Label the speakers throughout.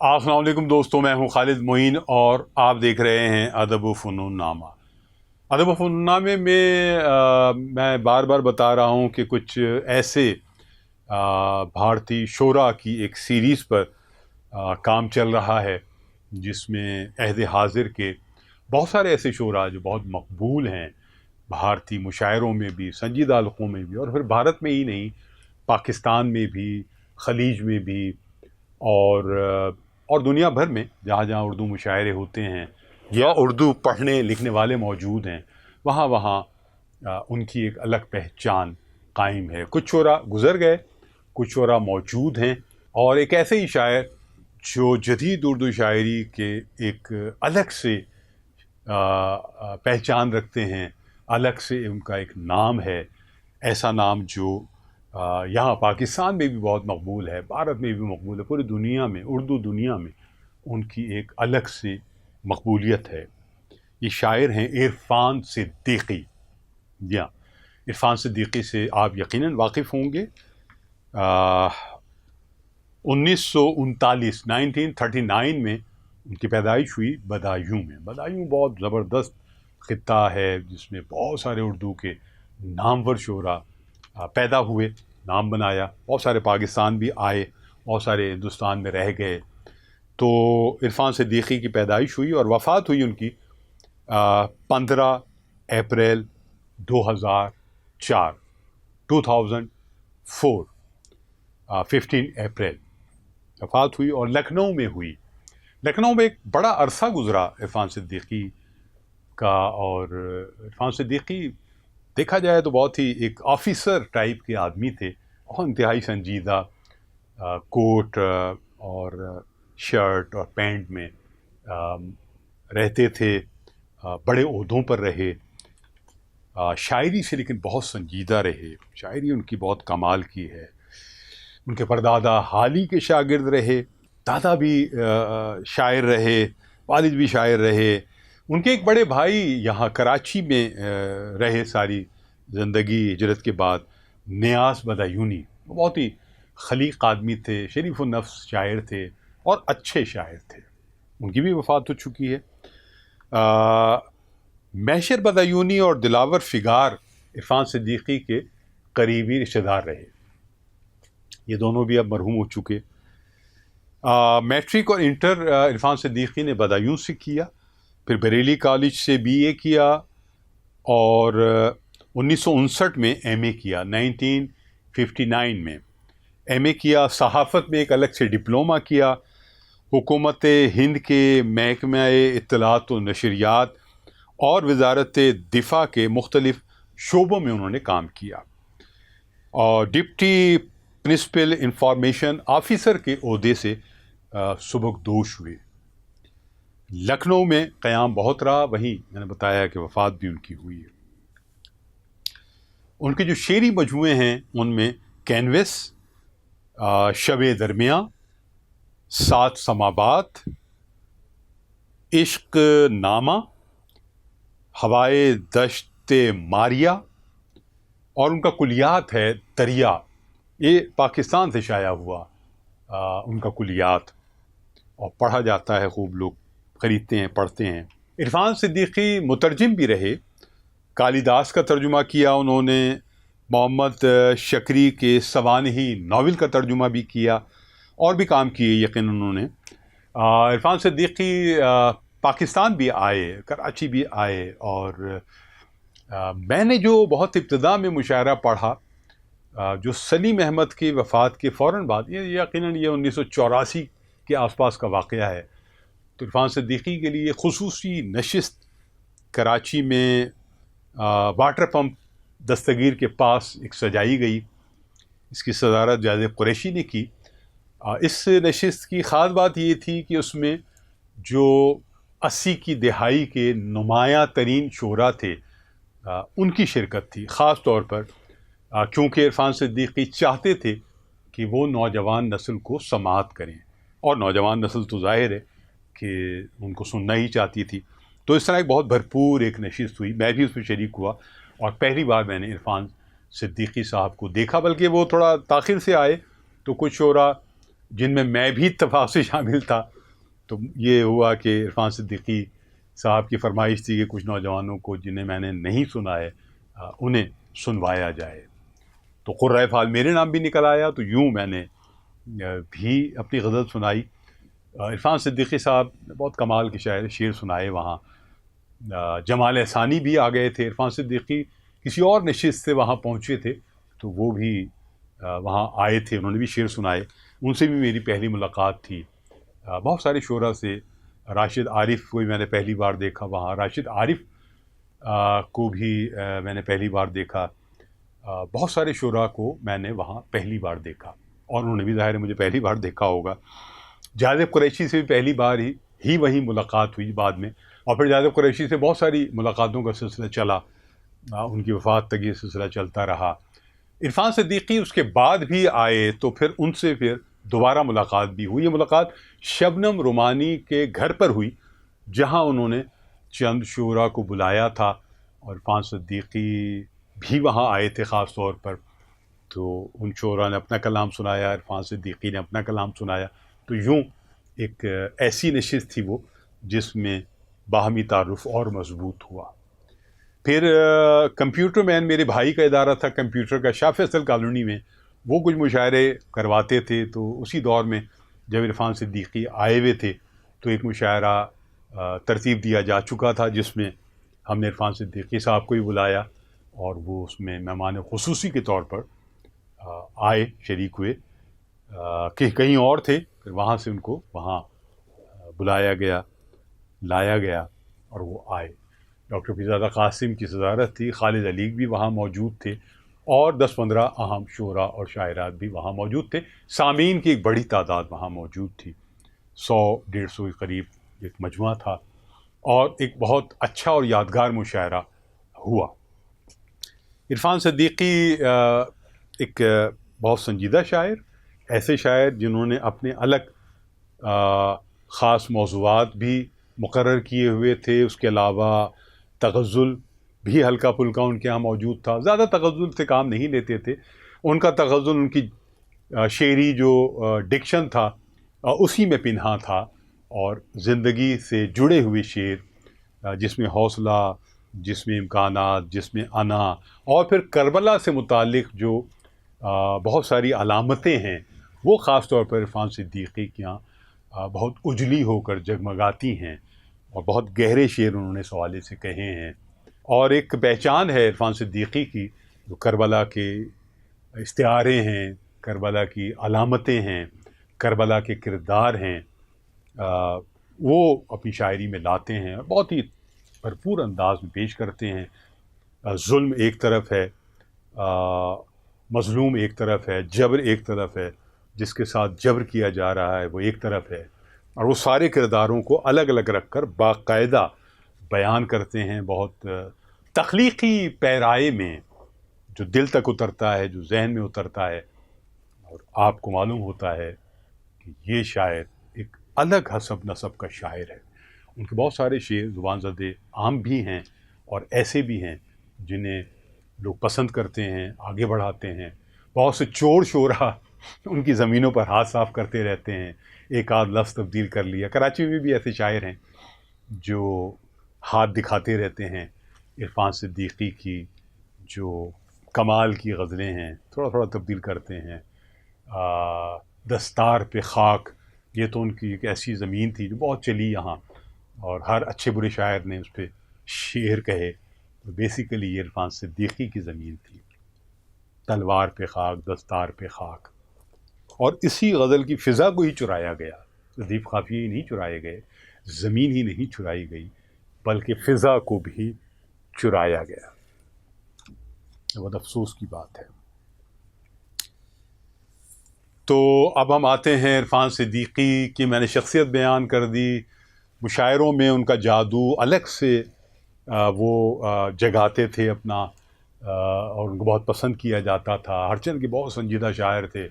Speaker 1: السلام علیکم دوستوں، میں ہوں خالد معین اور آپ دیکھ رہے ہیں ادب و فنون نامہ۔ ادب و فنون نامے میں بار بار بتا رہا ہوں کہ کچھ ایسے بھارتی شعراء کی ایک سیریز پر کام چل رہا ہے جس میں عہد حاضر کے بہت سارے ایسے شعراء جو بہت مقبول ہیں بھارتی مشاعروں میں بھی، سنجیدہ حلقوں میں بھی، اور پھر بھارت میں ہی نہیں، پاکستان میں بھی، خلیج میں بھی، اور دنیا بھر میں جہاں جہاں اردو مشاعرے ہوتے ہیں یا اردو پڑھنے لکھنے والے موجود ہیں، وہاں وہاں ان کی ایک الگ پہچان قائم ہے۔ کچھ شعراء گزر گئے، کچھ شعراء موجود ہیں، اور ایک ایسے ہی شاعر جو جدید اردو شاعری کے ایک الگ سے پہچان رکھتے ہیں، الگ سے ان کا ایک نام ہے، ایسا نام جو یہاں پاکستان میں بھی بہت مقبول ہے، بھارت میں بھی مقبول ہے، پوری دنیا میں، اردو دنیا میں ان کی ایک الگ سے مقبولیت ہے۔ یہ شاعر ہیں عرفان صدیقی۔ جی ہاں، عرفان صدیقی سے آپ یقیناً واقف ہوں گے۔ 1939 میں ان کی پیدائش ہوئی بدایوں میں۔ بدایوں بہت زبردست خطہ ہے جس میں بہت سارے اردو کے نامور شعراء پیدا ہوئے، نام بنایا، بہت سارے پاکستان بھی آئے، بہت سارے ہندوستان میں رہ گئے۔ تو عرفان صدیقی کی پیدائش ہوئی اور وفات ہوئی ان کی 15 اپریل 2004 15 اپریل وفات ہوئی، اور لکھنؤ میں ہوئی۔ لکھنؤ میں ایک بڑا عرصہ گزرا عرفان صدیقی کا، اور عرفان صدیقی دیکھا جائے تو بہت ہی ایک آفیسر ٹائپ کے آدمی تھے، بہت انتہائی سنجیدہ، کوٹ اور شرٹ اور پینٹ میں رہتے تھے، بڑے عہدوں پر رہے، شاعری سے لیکن بہت سنجیدہ رہے، شاعری ان کی بہت کمال کی ہے۔ ان کے پردادا حالی کے شاگرد رہے، دادا بھی شاعر رہے، والد بھی شاعر رہے۔ ان کے ایک بڑے بھائی یہاں کراچی میں رہے ساری زندگی ہجرت کے بعد، نیاز بدایونی، بہت ہی خلیق آدمی تھے، شریف النفس شاعر تھے اور اچھے شاعر تھے۔ ان کی بھی وفات ہو چکی ہے۔ محشر بدایونی اور دلاور فگار عرفان صدیقی کے قریبی رشتہ دار رہے، یہ دونوں بھی اب مرحوم ہو چکے۔ میٹرک اور انٹر عرفان صدیقی نے بدایوں سے کیا، پھر بریلی کالج سے BA کیا، اور 1959 میں MA کیا، 1959 میں MA کیا۔ صحافت میں ایک الگ سے ڈپلومہ کیا۔ حکومت ہند کے محکمہ اطلاعات و نشریات اور وزارت دفاع کے مختلف شعبوں میں انہوں نے کام کیا، اور ڈپٹی پرنسپل انفارمیشن آفیسر کے عہدے سے سبکدوش ہوئے۔ لکھنؤ میں قیام بہت رہا، وہیں میں نے بتایا کہ وفات بھی ان کی ہوئی ہے۔ ان کے جو شعری مجموعے ہیں ان میں کینوس، شب درمیاں، 7 سماوات، عشق نامہ، ہوائے دشت ماریا، اور ان کا کلیات ہے دریا، یہ پاکستان سے شائع ہوا ان کا کلیات، اور پڑھا جاتا ہے، خوب لوگ خریدتے ہیں، پڑھتے ہیں۔ عرفان صدیقی مترجم بھی رہے، کالیداس کا ترجمہ کیا انہوں نے، محمد شکری کے سوانحی ناول کا ترجمہ بھی کیا، اور بھی کام کیے یقیناً انہوں نے۔ عرفان صدیقی پاکستان بھی آئے، کراچی بھی آئے، اور میں نے جو بہت ابتدا میں مشاعرہ پڑھا جو سلیم احمد کی وفات کے فوراً بعد، یہ یقیناً یہ 1984 کے آس پاس کا واقعہ ہے، تو عرفان صدیقی کے لیے خصوصی نشست کراچی میں واٹر پمپ دستگیر کے پاس ایک سجائی گئی۔ اس کی صدارت جاذب قریشی نے کی۔ اس نشست کی خاص بات یہ تھی کہ اس میں جو 80 کی دہائی کے نمایاں ترین شعراء تھے ان کی شرکت تھی، خاص طور پر کیونکہ عرفان صدیقی چاہتے تھے کہ وہ نوجوان نسل کو سماعت کریں، اور نوجوان نسل تو ظاہر ہے کہ ان کو سننا ہی چاہتی تھی۔ تو اس طرح ایک بہت بھرپور ایک نشست ہوئی، میں بھی اس میں شریک ہوا، اور پہلی بار میں نے عرفان صدیقی صاحب کو دیکھا، بلکہ وہ تھوڑا تاخیر سے آئے، تو کچھ شعراء جن میں بھی اتفاق سے شامل تھا تو یہ ہوا کہ عرفان صدیقی صاحب کی فرمائش تھی کہ کچھ نوجوانوں کو جنہیں میں نے نہیں سنا ہے انہیں سنوایا جائے، تو قرۂ فعال میرے نام بھی نکل آیا، تو یوں میں نے بھی اپنی غزل سنائی۔ عرفان صدیقی صاحب نے بہت کمال کے شعر سنائے وہاں، جمال احسانی بھی آ گئے تھے، عرفان صدیقی کسی اور نشست سے وہاں پہنچے تھے تو وہ بھی وہاں آئے تھے، انہوں نے بھی شعر سنائے، ان سے بھی میری پہلی ملاقات تھی۔ بہت سارے شعراء سے، راشد عارف کو بھی میں نے پہلی بار دیکھا وہاں، راشد عارف کو بھی میں نے پہلی بار دیکھا، بہت سارے شعراء کو میں نے وہاں پہلی بار دیکھا، اور انہوں نے بھی ظاہر مجھے پہلی بار دیکھا ہوگا۔ جاذب قریشی سے بھی پہلی بار ہی وہیں ملاقات ہوئی بعد میں، اور پھر جاذب قریشی سے بہت ساری ملاقاتوں کا سلسلہ چلا، ان کی وفات تک یہ سلسلہ چلتا رہا۔ عرفان صدیقی اس کے بعد بھی آئے تو پھر ان سے پھر دوبارہ ملاقات بھی ہوئی۔ یہ ملاقات شبنم رومانی کے گھر پر ہوئی، جہاں انہوں نے چند شعراء کو بلایا تھا، اور عرفان صدیقی بھی وہاں آئے تھے خاص طور پر، تو ان شعراء نے اپنا کلام سنایا، عرفان صدیقی نے اپنا کلام سنایا، تو یوں ایک ایسی نشست تھی وہ جس میں باہمی تعارف اور مضبوط ہوا۔ پھر کمپیوٹر مین میرے بھائی کا ادارہ تھا کمپیوٹر کا، شاہ فیصل کالونی میں، وہ کچھ مشاعرے کرواتے تھے، تو اسی دور میں جب عرفان صدیقی آئے ہوئے تھے تو ایک مشاعرہ ترتیب دیا جا چکا تھا، جس میں ہم نے عرفان صدیقی صاحب کو بھی بلایا، اور وہ اس میں مہمان خصوصی کے طور پر آئے، شریک ہوئے، کہ کہیں اور تھے، پھر وہاں سے ان کو وہاں بلایا گیا، لایا گیا، اور وہ آئے۔ ڈاکٹر پیرزادہ قاسم کی صدارت تھی، خالد علیق بھی وہاں موجود تھے، اور 10-15 اہم شعراء اور شاعرات بھی وہاں موجود تھے۔ سامعین کی ایک بڑی تعداد وہاں موجود تھی، 100-150 کے قریب ایک مجموعہ تھا، اور ایک بہت اچھا اور یادگار مشاعرہ ہوا۔ عرفان صدیقی ایک بہت سنجیدہ شاعر، ایسے شاعر جنہوں نے اپنے الگ خاص موضوعات بھی مقرر کیے ہوئے تھے، اس کے علاوہ تغزل بھی ہلکا پھلکا ان کے ہاں موجود تھا، زیادہ تغزل سے کام نہیں لیتے تھے، ان کا تغزل، ان کی شعری جو ڈکشن تھا اسی میں پنہاں تھا، اور زندگی سے جڑے ہوئے شعر جس میں حوصلہ، جس میں امکانات، جس میں انا، اور پھر کربلا سے متعلق جو بہت ساری علامتیں ہیں، وہ خاص طور پر عرفان صدیقی کے یہاں بہت اجلی ہو کر جگمگاتی ہیں، اور بہت گہرے شعر انہوں نے اس حوالے سے کہے ہیں۔ اور ایک پہچان ہے عرفان صدیقی کی، جو کربلا کے استعارے ہیں، کربلا کی علامتیں ہیں، کربلا کے کردار ہیں، وہ اپنی شاعری میں لاتے ہیں، اور بہت ہی بھرپور انداز میں پیش کرتے ہیں۔ ظلم ایک طرف ہے، مظلوم ایک طرف ہے، جبر ایک طرف ہے، جس کے ساتھ جبر کیا جا رہا ہے وہ ایک طرف ہے، اور وہ سارے کرداروں کو الگ الگ رکھ کر باقاعدہ بیان کرتے ہیں، بہت تخلیقی پیرائے میں، جو دل تک اترتا ہے، جو ذہن میں اترتا ہے، اور آپ کو معلوم ہوتا ہے کہ یہ شاعر ایک الگ حسب نسب کا شاعر ہے۔ ان کے بہت سارے شعر زبان زدِ عام بھی ہیں، اور ایسے بھی ہیں جنہیں لوگ پسند کرتے ہیں، آگے بڑھاتے ہیں۔ بہت سے چور شعراء ان کی زمینوں پر ہاتھ صاف کرتے رہتے ہیں، ایک آدھ لفظ تبدیل کر لیا۔ کراچی میں بھی ایسے شاعر ہیں جو ہاتھ دکھاتے رہتے ہیں۔ عرفان صدیقی کی جو کمال کی غزلیں ہیں، تھوڑا تھوڑا تبدیل کرتے ہیں۔ دستار پہ خاک، یہ تو ان کی ایک ایسی زمین تھی جو بہت چلی یہاں، اور ہر اچھے برے شاعر نے اس پہ شعر کہے، تو بیسیکلی یہ عرفان صدیقی کی زمین تھی۔ تلوار پہ خاک، دستار پہ خاک، اور اسی غزل کی فضا کو ہی چرایا گیا، ردیف قافیے ہی نہیں چرائے گئے، زمین ہی نہیں چرائی گئی، بلکہ فضا کو بھی چرایا گیا۔ بہت افسوس کی بات ہے۔ تو اب ہم آتے ہیں عرفان صدیقی کی، میں نے شخصیت بیان کر دی، مشاعروں میں ان کا جادو الگ سے وہ جگاتے تھے اپنا، اور ان کو بہت پسند کیا جاتا تھا۔ ہرچند کے بہت سنجیدہ شاعر تھے،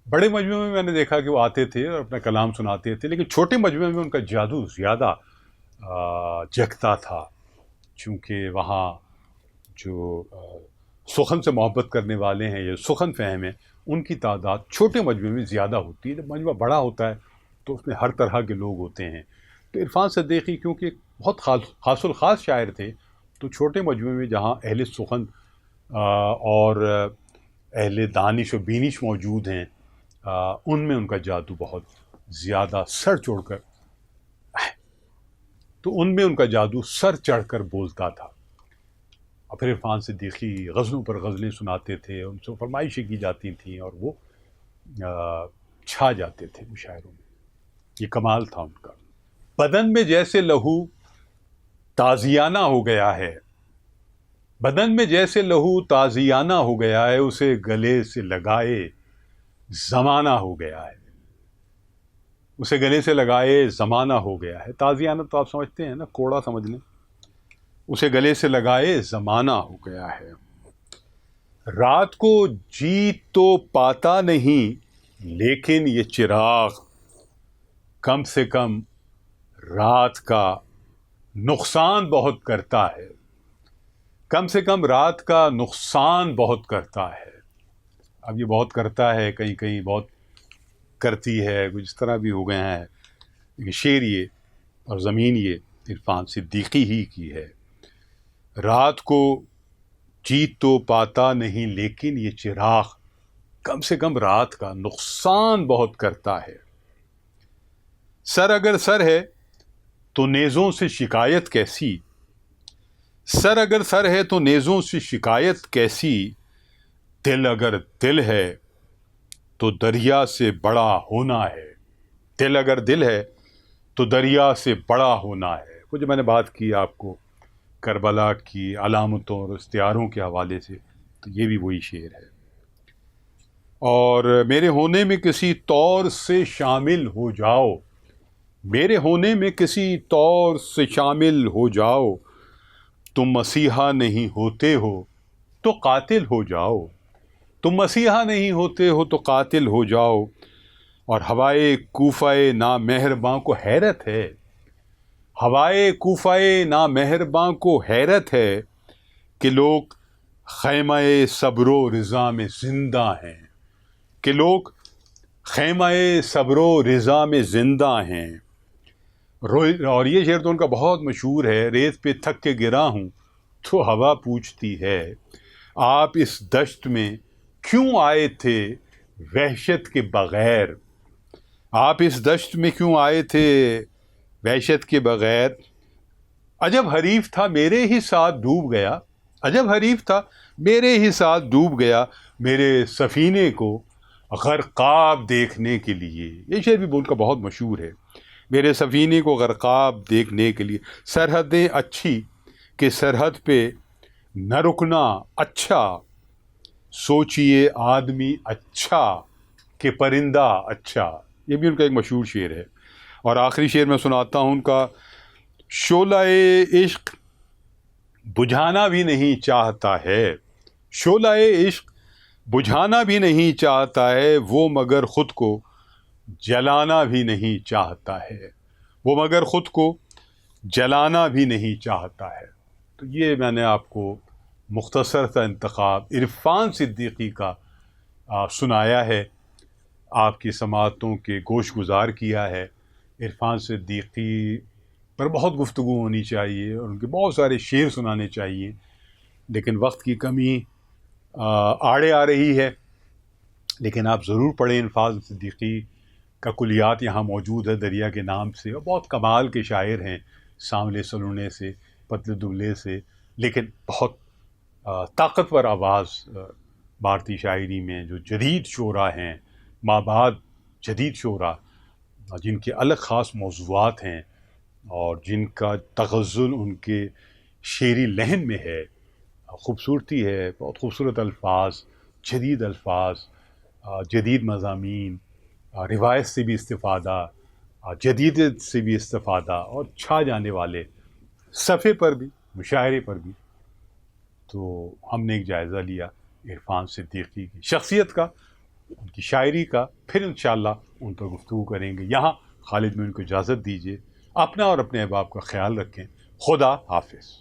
Speaker 1: بڑے مجموعے میں میں نے دیکھا کہ وہ آتے تھے اور اپنا کلام سناتے تھے، لیکن چھوٹے مجموعے میں ان کا جادو زیادہ جگتا تھا، چونکہ وہاں جو سخن سے محبت کرنے والے ہیں یا سخن فہم ہیں، ان کی تعداد چھوٹے مجموعے میں زیادہ ہوتی ہے۔ جب مجموعہ بڑا ہوتا ہے تو اس میں ہر طرح کے لوگ ہوتے ہیں. تو عرفان صدیقی کیونکہ ایک بہت خاص الخاص شاعر تھے، تو چھوٹے مجموعے میں جہاں اہل سخن اور اہل دانش و بینش موجود ہیں، ان میں ان کا جادو بہت زیادہ سر چڑھ کر بولتا تھا. اور پھر عرفان صدیقی غزلوں پر غزلیں سناتے تھے، ان سے فرمائشیں کی جاتی تھیں اور وہ چھا جاتے تھے مشاعروں میں. یہ کمال تھا ان کا. بدن میں جیسے لہو تازیانہ ہو گیا ہے، بدن میں جیسے لہو تازیانہ ہو گیا ہے، اسے گلے سے لگائے زمانہ ہو گیا ہے. اسے گلے سے لگائے زمانہ ہو گیا ہے. تازیانہ تو آپ سمجھتے ہیں نا، کوڑا سمجھ لیں. اسے گلے سے لگائے زمانہ ہو گیا ہے. رات کو جیت تو پاتا نہیں، لیکن یہ چراغ کم سے کم رات کا نقصان بہت کرتا ہے. کم سے کم رات کا نقصان بہت کرتا ہے. اب یہ بہت کرتا ہے، کہیں کہیں بہت کرتی ہے، کچھ اس طرح بھی ہو گیا ہے. لیکن شعر یہ اور زمین یہ عرفان صدیقی ہی کی ہے. رات کو جیت تو پاتا نہیں، لیکن یہ چراغ کم سے کم رات کا نقصان بہت کرتا ہے. سر اگر سر ہے تو نیزوں سے شکایت کیسی، سر اگر سر ہے تو نیزوں سے شکایت کیسی، دل اگر دل ہے تو دریا سے بڑا ہونا ہے. دل اگر دل ہے تو دریا سے بڑا ہونا ہے. وہ جو میں نے بات کی آپ کو کربلا کی علامتوں اور استعاروں کے حوالے سے، تو یہ بھی وہی شعر ہے. اور میرے ہونے میں کسی طور سے شامل ہو جاؤ، میرے ہونے میں کسی طور سے شامل ہو جاؤ، تم مسیحا نہیں ہوتے ہو تو قاتل ہو جاؤ. تم مسیحا نہیں ہوتے ہو تو قاتل ہو جاؤ. اور ہوائے کوفہ نامہرباں کو حیرت ہے، ہوائے کوفہ نامہرباں کو حیرت ہے کہ لوگ خیمہ صبر و رضا میں زندہ ہیں، کہ لوگ خیمہ صبر و رضا میں زندہ ہیں. اور یہ شعر تو ان کا بہت مشہور ہے. ریت پہ تھک کے گرا ہوں تو ہوا پوچھتی ہے، آپ اس دشت میں کیوں آئے تھے وحشت کے بغیر. آپ اس دشت میں کیوں آئے تھے وحشت کے بغیر. عجب حریف تھا میرے ہی ساتھ ڈوب گیا، عجب حریف تھا میرے ہی ساتھ ڈوب گیا، میرے سفینے کو غرقاب دیکھنے کے لیے. یہ شعر بھی ان کا بہت مشہور ہے. میرے سفینے کو غرقاب دیکھنے کے لیے. سرحدیں اچھی کہ سرحد پہ نہ رکنا اچھا، سوچئے آدمی اچھا کہ پرندہ اچھا. یہ بھی ان کا ایک مشہور شعر ہے. اور آخری شعر میں سناتا ہوں ان کا. شعلہ عشق بجھانا بھی نہیں چاہتا ہے، شعلہ عشق بجھانا بھی نہیں چاہتا ہے، وہ مگر خود کو جلانا بھی نہیں چاہتا ہے، وہ مگر خود کو جلانا بھی نہیں چاہتا ہے. تو یہ میں نے آپ کو مختصر سا انتخاب عرفان صدیقی کا سنایا ہے، آپ کی سماعتوں کے گوش گزار کیا ہے. عرفان صدیقی پر بہت گفتگو ہونی چاہیے اور ان کے بہت سارے شعر سنانے چاہیے، لیکن وقت کی کمی آڑے آ رہی ہے. لیکن آپ ضرور پڑھیں. عرفان صدیقی کا کلیات یہاں موجود ہے دریا کے نام سے، اور بہت کمال کے شاعر ہیں، سانولے سلونے سے پتلے دبلے سے، لیکن بہت طاقتور آواز بھارتی شاعری میں جو جدید شعراء ہیں، مابعد جدید شعراء جن کے الگ خاص موضوعات ہیں اور جن کا تغزل ان کے شعری لحن میں ہے، خوبصورتی ہے، بہت خوبصورت الفاظ، جدید مضامین، روایت سے بھی استفادہ، جدیدیت سے بھی استفادہ، اور چھا جانے والے صفحے پر بھی، مشاعرے پر بھی. تو ہم نے ایک جائزہ لیا عرفان صدیقی کی شخصیت کا، ان کی شاعری کا. پھر انشاءاللہ ان پر گفتگو کریں گے. یہاں خالد میں ان کو اجازت دیجیے. اپنا اور اپنے احباب کا خیال رکھیں. خدا حافظ.